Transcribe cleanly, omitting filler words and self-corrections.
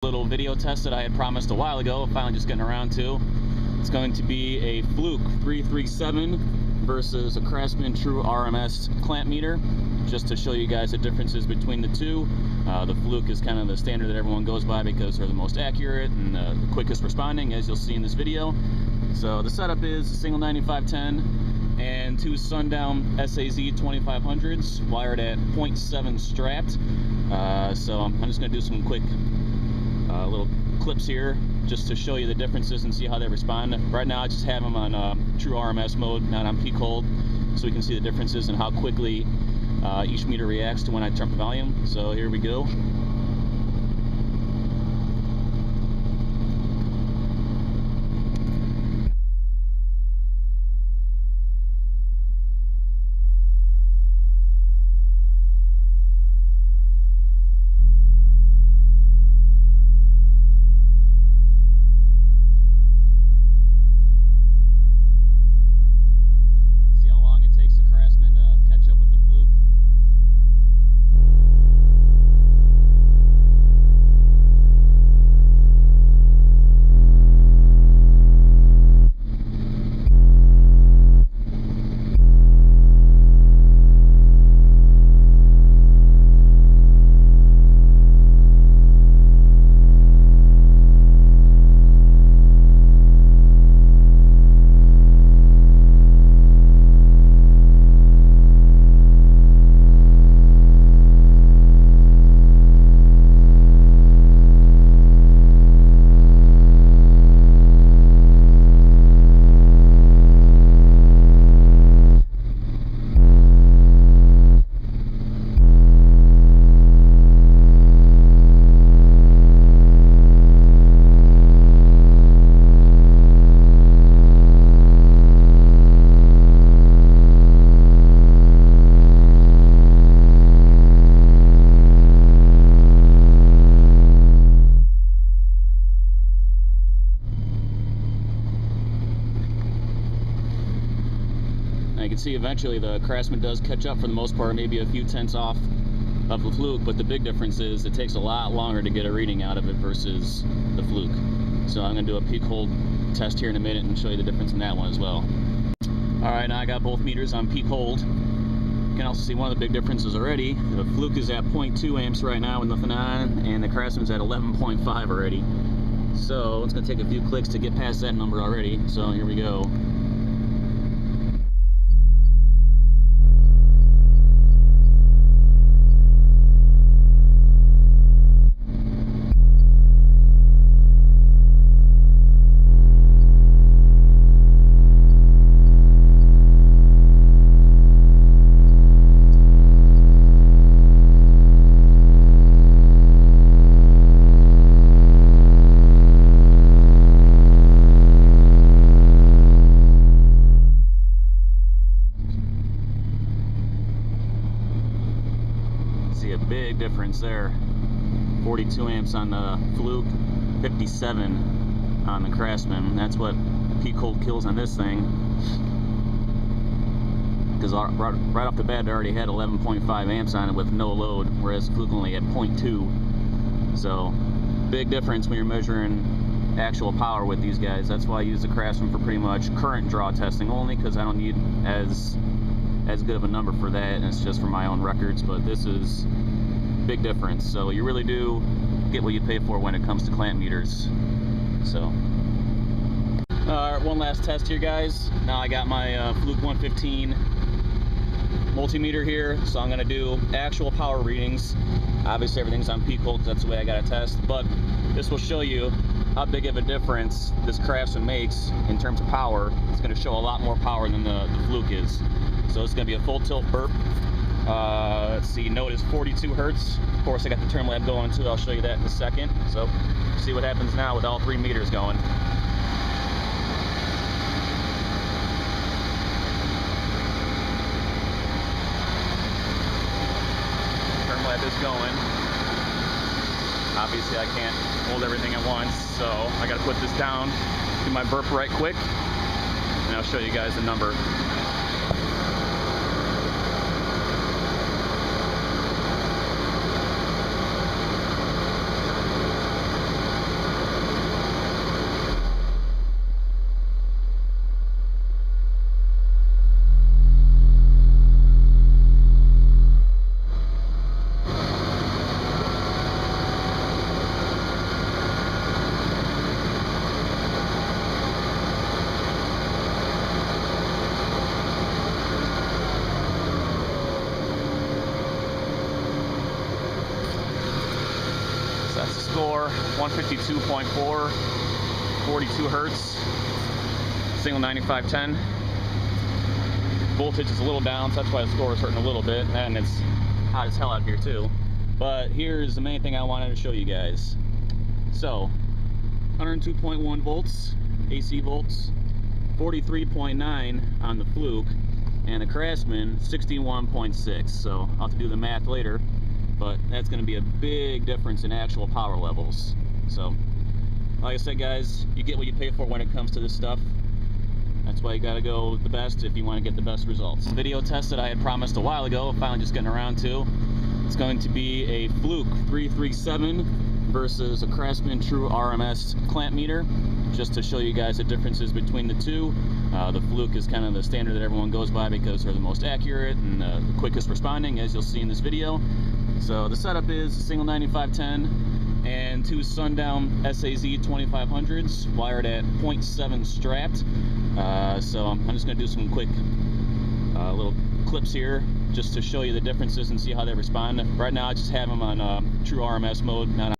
Little video test that I had promised a while ago, finally just getting around to. It's going to be a Fluke 337 versus a Craftsman True RMS clamp meter, just to show you guys the differences between the two. The Fluke is kind of the standard that everyone goes by because they're the most accurate and the quickest responding, as you'll see in this video. So the setup is a single 9510 and two Sundown SAZ 2500s wired at 0.7 strapped. So I'm just going to do some quick little clips here just to show you the differences and see how they respond. Right now I just have them on true RMS mode, not on peak hold, so we can see the differences and how quickly each meter reacts to when I turn up the volume. So here we go. Now you can see eventually the Craftsman does catch up for the most part, maybe a few tenths off of the Fluke, but the big difference is it takes a lot longer to get a reading out of it versus the Fluke. So I'm going to do a peak hold test here in a minute and show you the difference in that one as well. Alright, now I got both meters on peak hold. You can also see one of the big differences already. The Fluke is at 0.2 amps right now with nothing on, and the Craftsman's at 11.5 already. So it's going to take a few clicks to get past that number already. So here we go. See a big difference there. 42 amps on the Fluke, 57 on the Craftsman. That's what peak hold kills on this thing, because right off the bat it already had 11.5 amps on it with no load, whereas Fluke only had 0.2. So big difference when you're measuring actual power with these guys. That's why I use the Craftsman for pretty much current draw testing only, because I don't need as good of a number for that, and it's just for my own records. But this is big difference, so you really do get what you pay for when it comes to clamp meters. So one last test here, guys. Now I got my Fluke 115 multimeter here, so I'm going to do actual power readings. Obviously everything's on peak hold because that's the way I got to test, but this will show you how big of a difference this Craftsman makes in terms of power. It's going to show a lot more power than the Fluke is. So it's going to be a full tilt burp. Let's see, note is 42 hertz. Of course, I got the term lab going too. I'll show you that in a second. So see what happens now with all three meters going. Term lab is going. Obviously, I can't hold everything at once, so I got to put this down, do my burp right quick, and I'll show you guys the number. 152.4, 42 hertz, single 9510. Voltage is a little down, so that's why the score is hurting a little bit, and it's hot as hell out here too. But here's the main thing I wanted to show you guys. So 102.1 volts AC volts, 43.9 on the Fluke, and the Craftsman 61.6. So I'll have to do the math later, but that's going to be a big difference in actual power levels. So like I said, guys, you get what you pay for when it comes to this stuff. That's why you gotta go with the best if you want to get the best results. The video test that I had promised a while ago, finally just getting around to. It's going to be a Fluke 337 versus a Craftsman True RMS clamp meter, just to show you guys the differences between the two. The Fluke is kind of the standard that everyone goes by because they're the most accurate and the quickest responding, as you'll see in this video. So the setup is a single 9510 and two Sundown SAZ 2500s wired at 0.7 strapped. So I'm just going to do some quick little clips here just to show you the differences and see how they respond. Right now I just have them on true RMS mode, not on